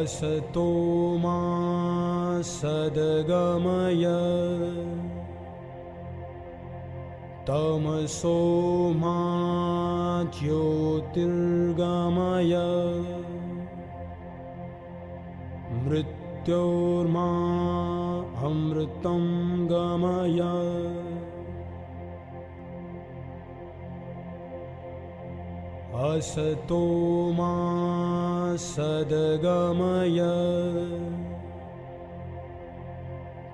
असतो मा सद्गमय तमसो मा ज्योतिर्गमय मृत्योर्मा अमृतं गमय असतो मा सद्गमय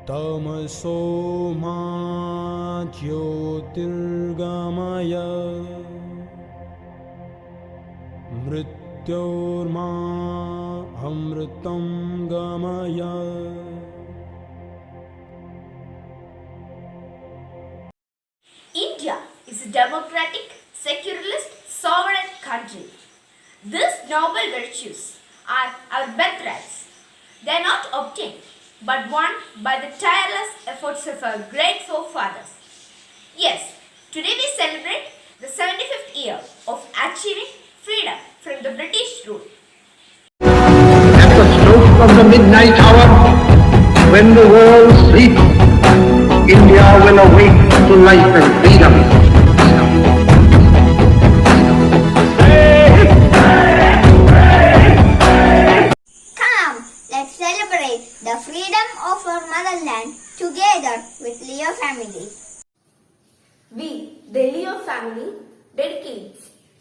तमसो मा ज्योतिर्गमय मृत्योर्मा अमृतं गमय। India is a democratic, secularist, sovereign country. These noble virtues are our birthrights. They are not obtained, but won by the tireless efforts of our great forefathers. Yes, today we celebrate the 75th year of achieving freedom from the British rule. At the stroke of the midnight hour, when the world sleeps, India will awake to life and freedom. Come, let's celebrate the freedom of our motherland together with Leo family. We, the Leo family, dedicate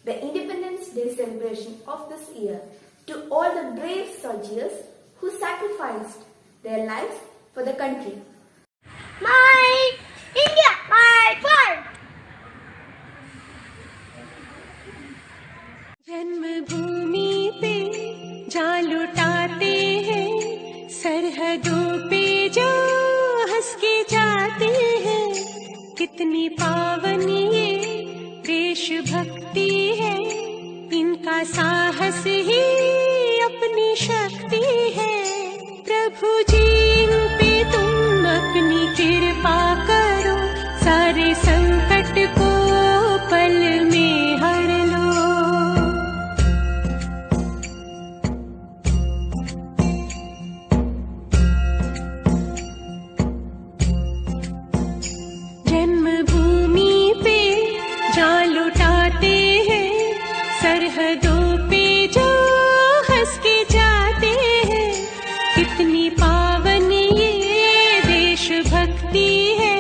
the Independence Day celebration of this year to all the brave soldiers who sacrificed their lives for the country. My India, my flag! जन्मभूमि पे जा लुटाते हैं, सरहदों पे जो हंस के जाते हैं, कितनी पावन ये देशभक्ति है, इनका साहस ही अपनी शक्ति है। प्रभु जी इन पे तुम अपनी कृपा करो, सारे संकट को पल में हर लो। जन्मभूमि पे जा लुटाते हैं, सरहदों पे जो हंस के जाते हैं, कितनी पावन ये देशभक्ति है,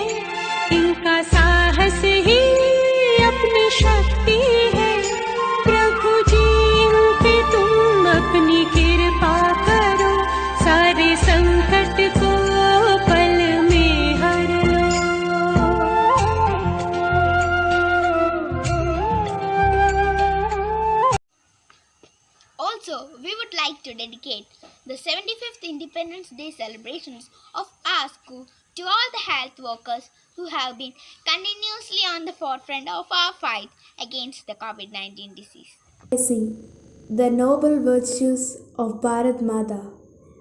इनका साहस ही अपनी शक्ति है। प्रभु जी इन पे तुम अपनी कृपा करो, सारे संकट को पल में हर लो। Also, we would like to dedicate the 75th Independence Day celebrations of our school to all the health workers who have been continuously on the forefront of our fight against the COVID-19 disease. Blessing the noble virtues of Bharat Mata,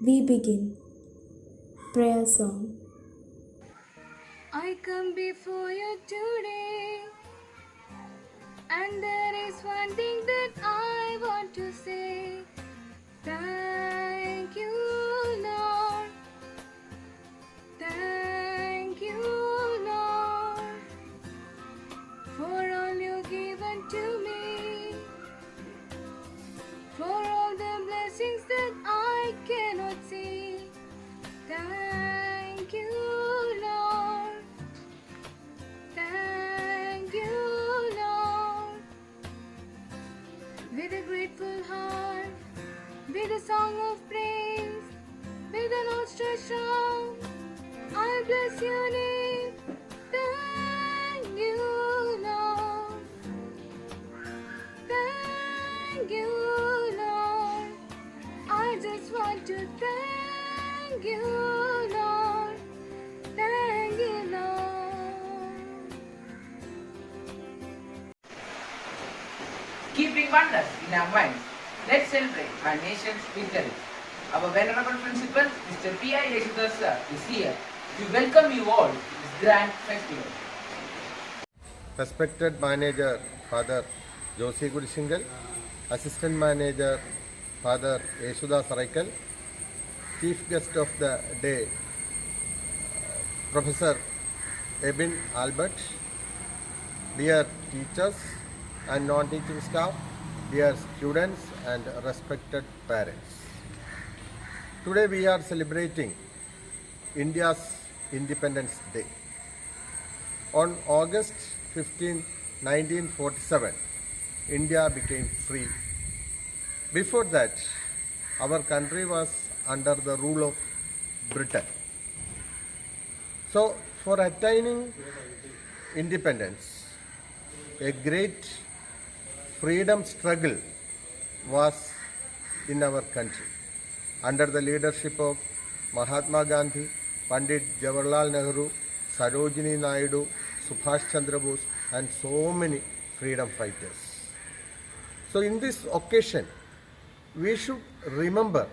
we begin. Prayer song. I come before you today, and there is one thing that I want to say. Thank you, Lord. Thank you, Lord, for all you've given to me, for all the blessings that I cannot see. Thank you, Lord. Thank you, Lord. With a grateful heart, with a song of praise, with an outstretched arm, I bless your name. Thank you, Lord. Thank you, Lord. I just want to thank you, Lord. Thank you, Lord. Keeping oneness in our minds, let's celebrate our nation's victory. Our venerable principal, Mr. P.I. Yeshudhar sir, is here to welcome you all to this grand festival. Respected Manager Father Josie Gudishingal, Assistant Manager Father Yeshudas Saraikal, Chief Guest of the Day, Professor Ebin Albert, dear teachers and non-teaching staff, dear students and respected parents. Today we are celebrating India's Independence Day. On August 15, 1947, India became free. Before that, our country was under the rule of Britain. So, for attaining independence, a great freedom struggle was in our country under the leadership of Mahatma Gandhi, Pandit Jawaharlal Nehru, Sarojini Naidu, Subhash Chandra Bose, and so many freedom fighters. So in this occasion, we should remember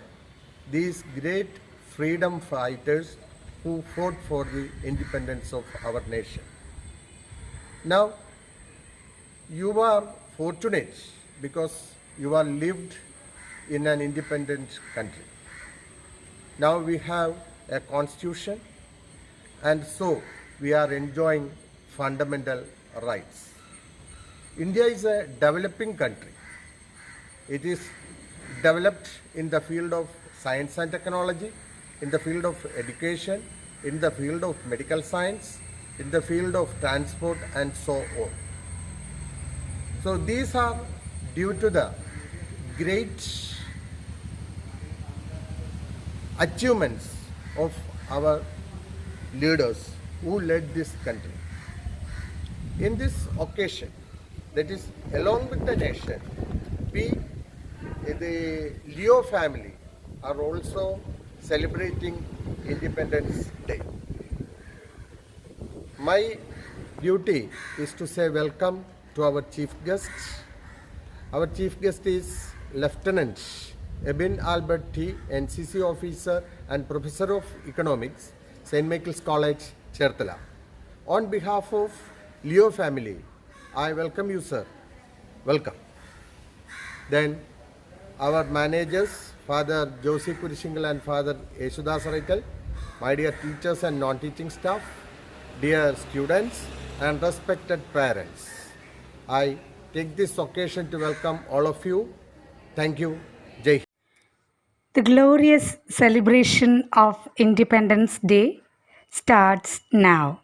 these great freedom fighters who fought for the independence of our nation. Now, you are fortunate because you are lived in an independent country. Now we have a constitution, and so we are enjoying fundamental rights. India is a developing country. It is developed in the field of science and technology, in the field of education, in the field of medical science, in the field of transport, and so on. So these are due to the great achievements of our leaders who led this country. In this occasion, that is along with the nation, we, the Leo family, are also celebrating Independence Day. My duty is to say welcome to our chief guest. Our chief guest is Lieutenant Ebin Albert T, NCC officer and Professor of Economics, St. Michael's College, Cherthala. On behalf of Leo family, I welcome you, sir. Welcome. Then our managers, Father Josie Kurishingal and Father Yeshudas Saraikal, my dear teachers and non-teaching staff, dear students and respected parents. I take this occasion to welcome all of you. Thank you. Jai Hind. The glorious celebration of Independence Day starts now.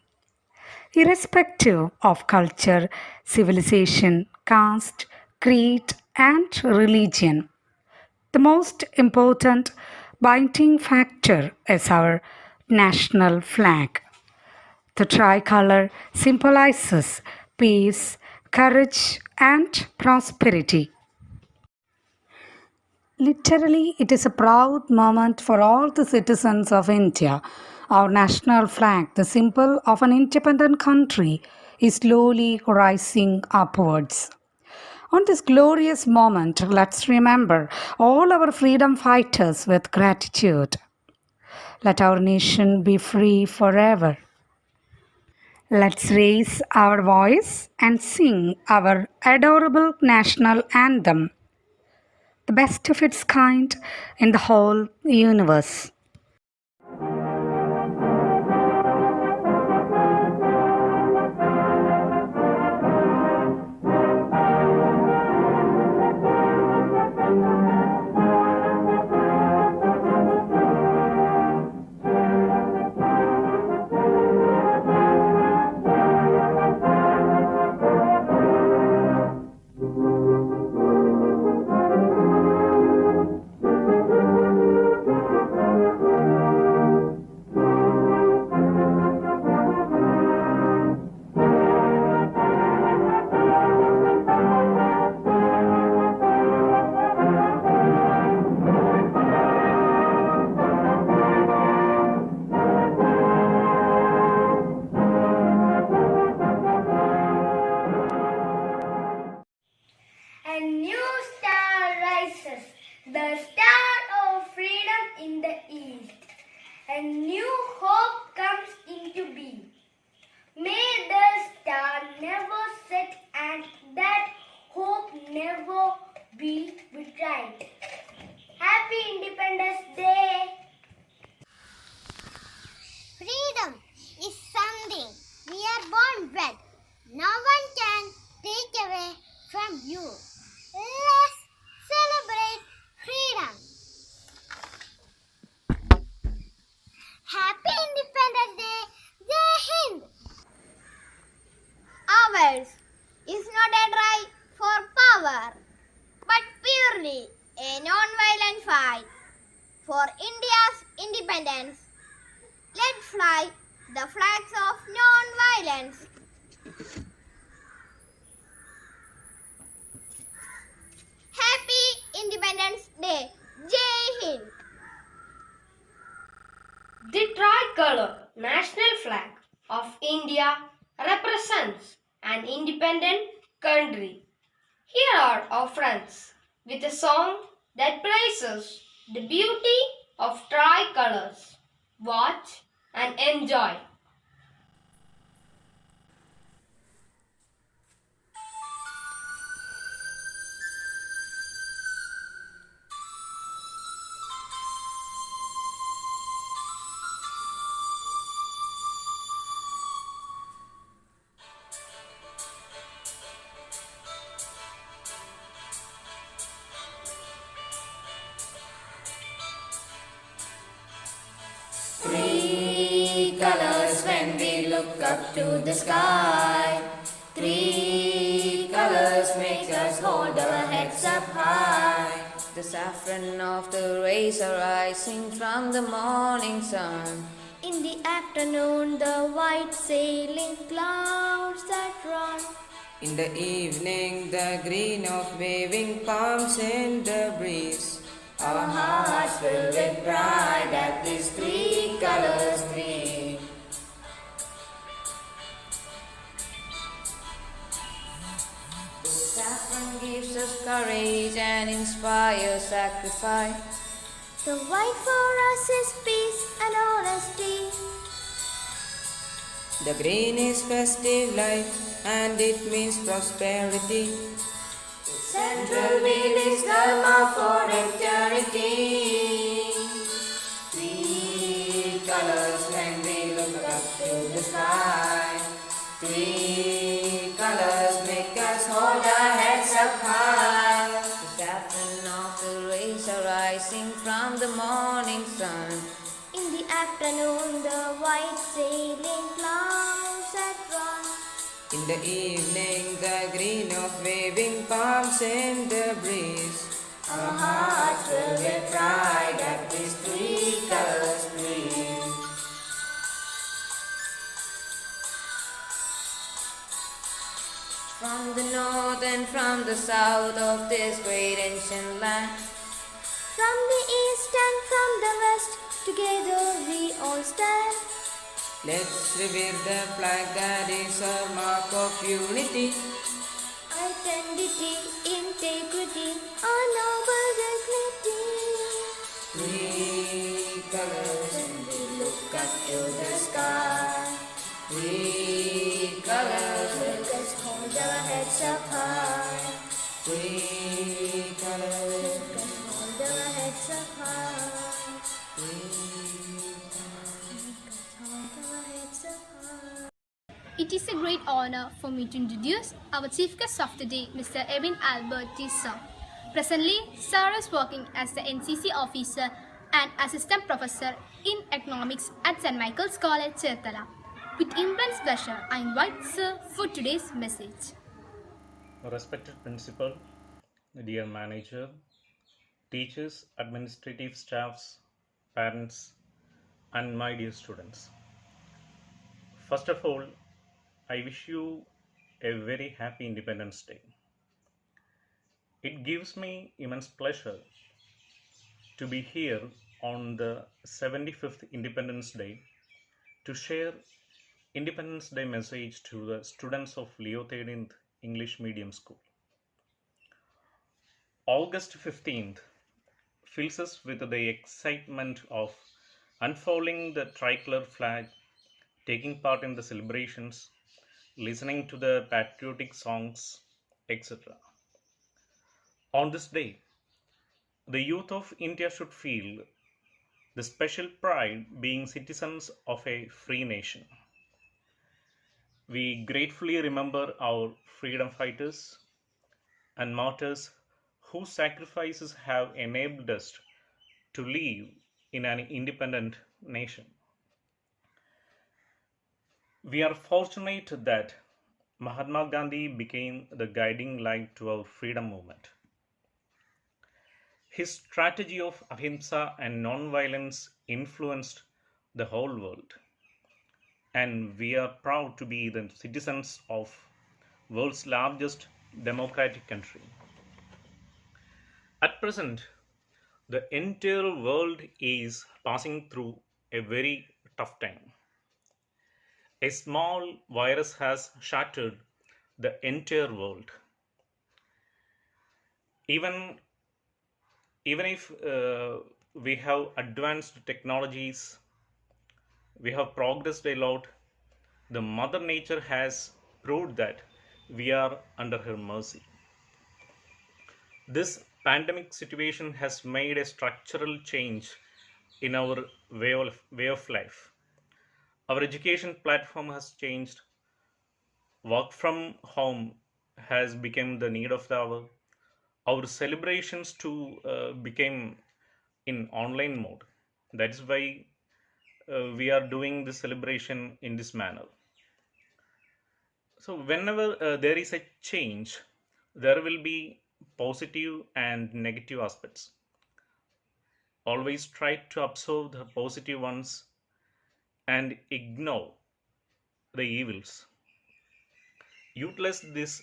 Irrespective of culture, civilization, caste, creed, and religion, the most important binding factor is our national flag. The tricolor symbolizes peace, courage, and prosperity. Literally, it is a proud moment for all the citizens of India. Our national flag, the symbol of an independent country, is slowly rising upwards. On this glorious moment, let's remember all our freedom fighters with gratitude. Let our nation be free forever. Let's raise our voice and sing our adorable national anthem, the best of its kind in the whole universe. fight for India's independence. Let's fly the flags of non-violence. Happy Independence Day. Jai Hind. The tricolor national flag of India represents an independent country. Here are our friends with a song that praises the beauty of tricolors. Watch and enjoy. Three colors when we look up to the sky. Three colors make us hold our heads up high. The saffron of the rays are rising from the morning sun. In the afternoon, the white sailing clouds that run. In the evening, the green of waving palms in the breeze. Our hearts fill with pride at these three colors three. The saffron gives us courage and inspires sacrifice. The white for us is peace and honesty. The green is festive life and it means prosperity. Central wheel is Dharma for eternity. Three colors when we look up to the sky. Three colors make us hold our heads up high. The saffron of the rays are rising from the morning sun. In the afternoon, the white sailing clouds that run. In the evening, the green of waving palms in the breeze. Our hearts fill with pride at these three colors breeze. From the north and from the south of this great ancient land. From the east and from the west, together we all stand. Let's revere the flag that is a mark of unity. Identity, integrity, our noble dignity. Three colors and we look up to the sky. Three colors Make us hold our heads up high. Three colors Make us hold our heads up high. It is a great honor for me to introduce our Chief Guest of the day, Mr. Ebin Albert Tisa. Presently, Sir is working as the NCC officer and assistant professor in economics at St. Michael's College, Cherthala. With immense pleasure, I invite Sir for today's message. Respected Principal, dear Manager, teachers, administrative staffs, parents, and my dear students. First of all, I wish you a very happy Independence Day. It gives me immense pleasure to be here on the 75th Independence Day to share Independence Day message to the students of Leo 13th English Medium School. August 15th fills us with the excitement of unfurling the tricolor flag, taking part in the celebrations, listening to the patriotic songs, etc. On this day, the youth of India should feel the special pride being citizens of a free nation. We gratefully remember our freedom fighters and martyrs whose sacrifices have enabled us to live in an independent nation. We are fortunate that Mahatma Gandhi became the guiding light to our freedom movement. His strategy of ahimsa and non-violence influenced the whole world, and we are proud to be the citizens of world's largest democratic country. At present, the entire world is passing through a very tough time. A small virus has shattered the entire world. Even if we have advanced technologies, we have progressed a lot, the mother nature has proved that we are under her mercy. This pandemic situation has made a structural change in our way of life. Our education platform has changed. Work from home has become the need of the hour. Our celebrations too became in online mode. That's why we are doing the celebration in this manner. So whenever there is a change, there will be positive and negative aspects. Always try to observe the positive ones and ignore the evils. Utilize this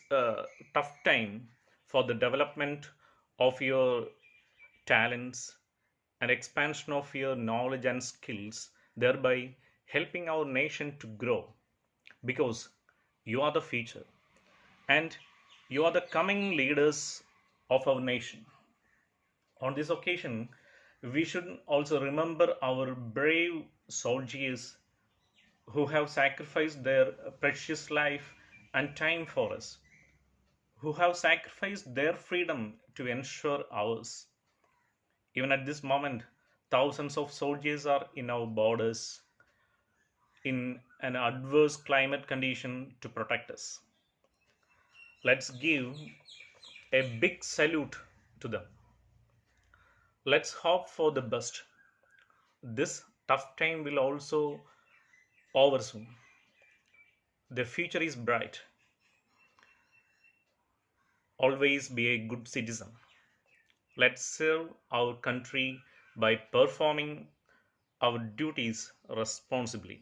tough time for the development of your talents and expansion of your knowledge and skills, thereby helping our nation to grow, because you are the future and you are the coming leaders of our nation. On this occasion, we should also remember our brave soldiers who have sacrificed their precious life and time for us, who have sacrificed their freedom to ensure ours. Even at this moment, thousands of soldiers are in our borders in an adverse climate condition to protect us. Let's give a big salute to them. Let's hope for the best. This tough time will also over soon. The future is bright. Always be a good citizen. Let's serve our country by performing our duties responsibly.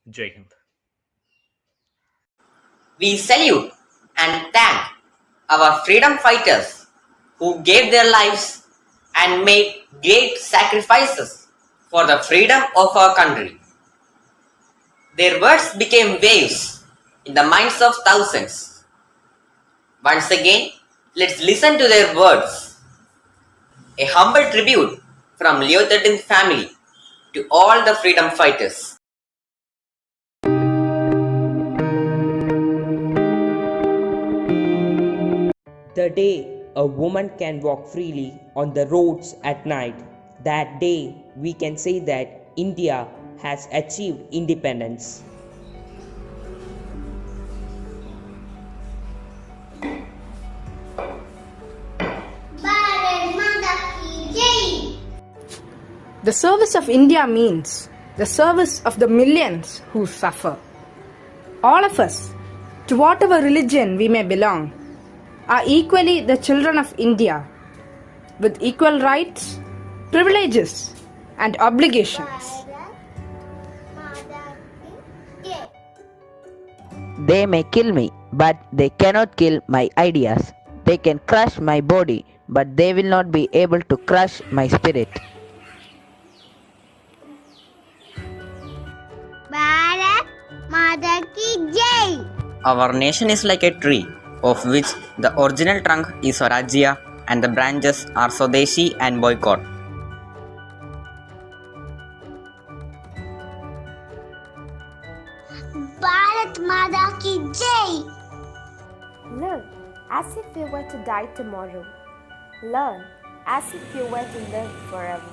Jai Hind. We salute and thank our freedom fighters who gave their lives and made great sacrifices for the freedom of our country. Their words became waves in the minds of thousands. Once again, let's listen to their words. A humble tribute from Leo XIII's family to all the freedom fighters. The day a woman can walk freely on the roads at night, that day we can say that India has achieved independence. The service of India means the service of the millions who suffer. All of us, to whatever religion we may belong, are equally the children of India, with equal rights, privileges, and obligations. They may kill me, but they cannot kill my ideas. They can crush my body, but they will not be able to crush my spirit. Bharat Mata Ki Jai. Our nation is like a tree, of which the original trunk is Swarajya and the branches are Swadeshi and Boycott. Bharat Mata Ki Jai. Live as if you were to die tomorrow. Learn as if you were to live forever.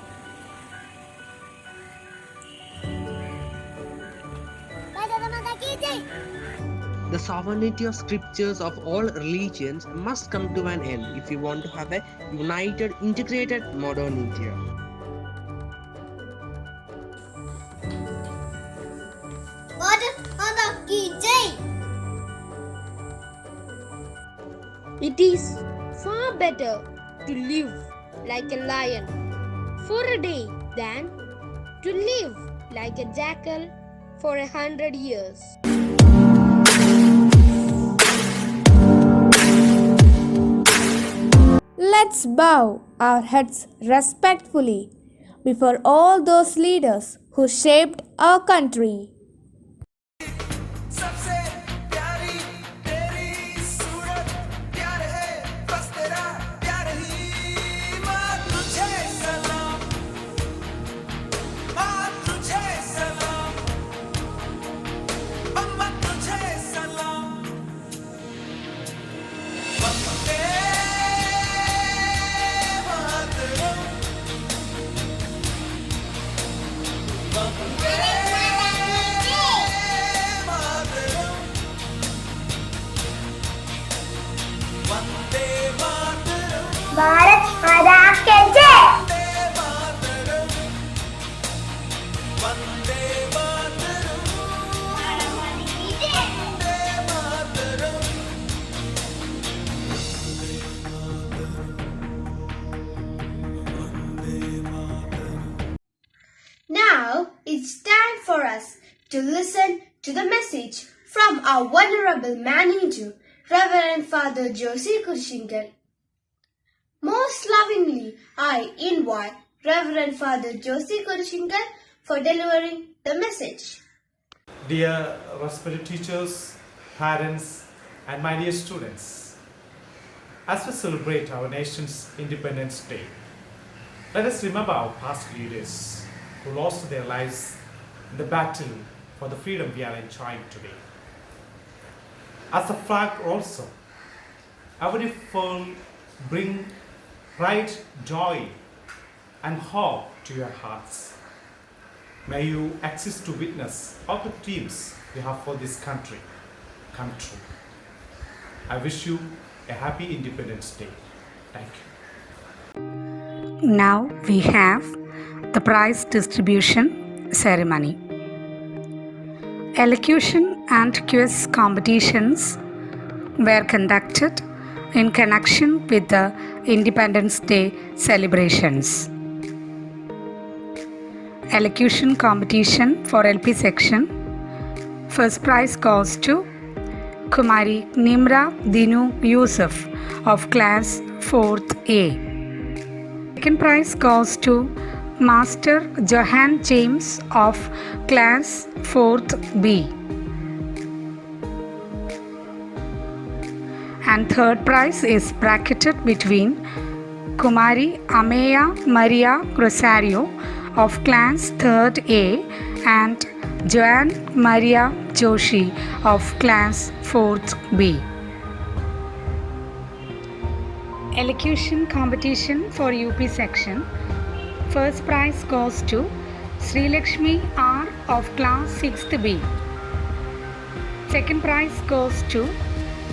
The sovereignty of scriptures of all religions must come to an end if we want to have a united, integrated modern India. Bharat Mata Ki Jai. It is far better to live like a lion for a day than to live like a jackal for 100 years. Let's bow our heads respectfully before all those leaders who shaped our country. Bharat माता की जय। Now it's time for us to listen to the message from our Venerable Manager, Reverend Father Josie Kurshinkar. Most lovingly, I invite Reverend Father Josie Kurshinkar for delivering the message. Dear respected teachers, parents, and my dear students, as we celebrate our nation's Independence Day, let us remember our past leaders who lost their lives in the battle for the freedom we are enjoying today. As the flag also, every fold bring pride, joy, and hope to your hearts. May you access to witness all the dreams you have for this country come true. I wish you a happy Independence Day. Thank you. Now we have the prize distribution ceremony. Elocution and quiz competitions were conducted in connection with the Independence Day celebrations. Elocution competition for LP section. First prize goes to Kumari Nimra Dinu Yusuf of class 4th A. Second prize goes to Master Johan James of class 4th B. And third prize is bracketed between Kumari Ameya Maria Rosario of class 3rd A and Joan Maria Joshi of class 4th B. Elocution competition for UP section. First prize goes to Sri Lakshmi R of class 6th B. Second prize goes to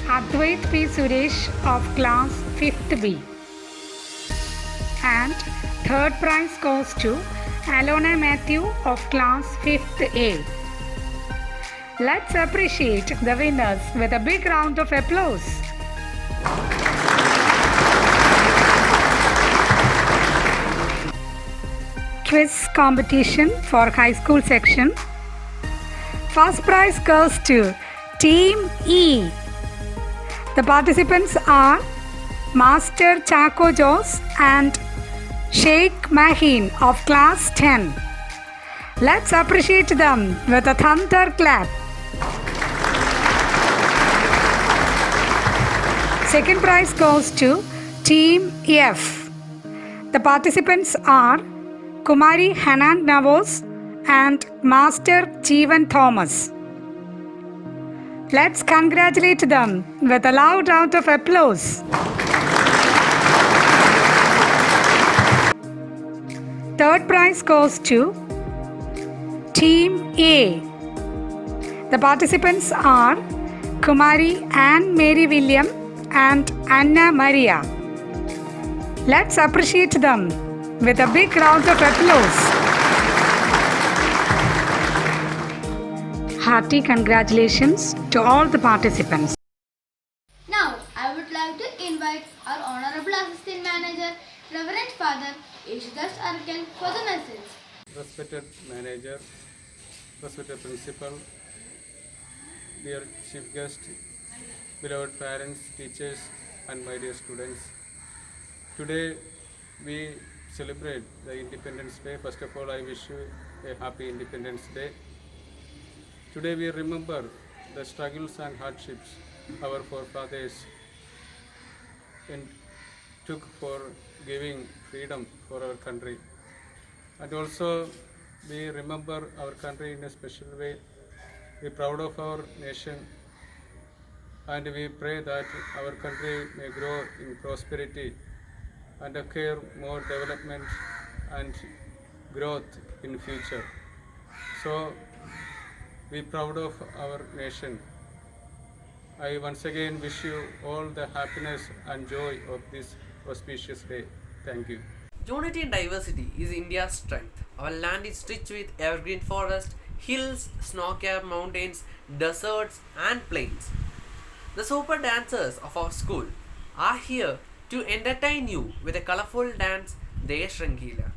Advait P. Suresh of class 5th B. And third prize goes to Alona Matthew of class 5th A. Let's appreciate the winners with a big round of applause. Quiz competition for high school section. First prize goes to Team E. The participants are Master Chaco Jos and Sheikh Mahin of class 10. Let's appreciate them with a thunder clap. Second prize goes to Team F. The participants are Kumari Hanan Navos and Master Jeevan Thomas. Let's congratulate them with a loud round of applause. Third prize goes to Team A. The participants are Kumari Anne Mary William and Anna Maria. Let's appreciate them with a big round of applause. Hearty congratulations to all the participants. Now, I would like to invite our Honorable Assistant Manager, Reverend Thus Arakel for the message. Respected manager, respected principal, dear chief guest, beloved parents, teachers, and my dear students. Today we celebrate the Independence Day. First of all, I wish you a happy Independence Day. Today we remember the struggles and hardships our forefathers took for giving freedom for our country. And also we remember our country in a special way. We are proud of our nation and we pray that our country may grow in prosperity and acquire more development and growth in future. So be proud of our nation. I once again wish you all the happiness and joy of this auspicious day. Thank you. Unity in diversity is India's strength. Our land is rich with evergreen forest, hills, snow-capped mountains, deserts and plains. The super dancers of our school are here to entertain you with a colorful dance, Desh Rangila.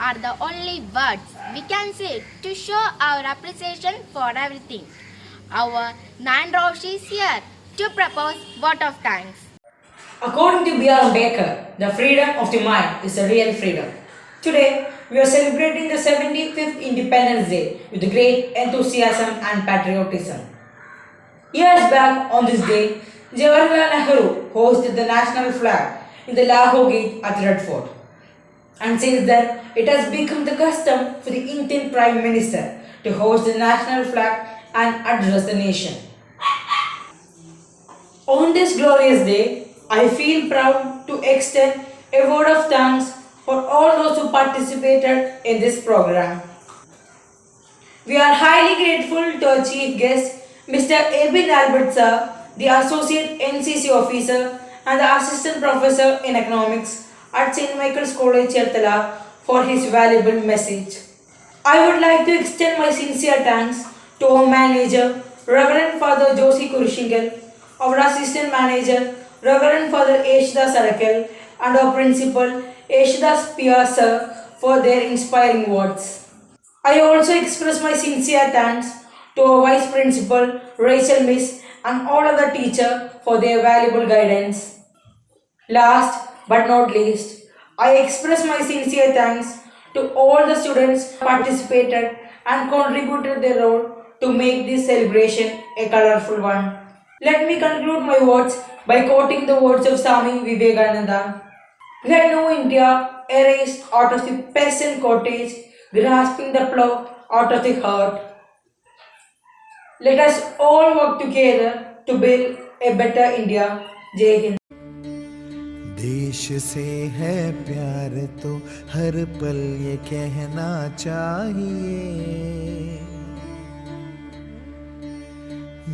Are the only words we can say to show our appreciation for everything. Our Nine Roshi is here to propose vote of thanks. According to B.R. Ambedkar, the freedom of the mind is the real freedom. Today, we are celebrating the 75th Independence Day with great enthusiasm and patriotism. Years back on this day, Jawaharlal Nehru hosted the national flag in the Lahore Gate at Red Fort. And since then, it has become the custom for the Indian Prime Minister to hoist the national flag and address the nation. On this glorious day, I feel proud to extend a word of thanks for all those who participated in this program. We are highly grateful to our chief guest, Mr. Ebin Albert sir, the Associate NCC Officer and the Assistant Professor in Economics at St. Michael's College, Chertala, for his valuable message. I would like to extend my sincere thanks to our manager, Reverend Father Josie Kurushingal, our assistant manager, Reverend Father Yeshudas Arakel, and our principal, Yeshudas Pia sir, for their inspiring words. I also express my sincere thanks to our vice principal, Rachel Miss, and all other teachers for their valuable guidance. Last but not least, I express my sincere thanks to all the students who participated and contributed their role to make this celebration a colorful one. Let me conclude my words by quoting the words of Swami Vivekananda. Let no India arise out of the peasant cottage, grasping the plough out of the heart. Let us all work together to build a better India. Jai Hind. देश से है प्यार तो हर पल ये कहना चाहिए,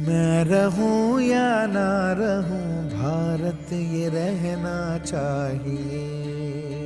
मैं रहूं या ना रहूं भारत ये रहना चाहिए।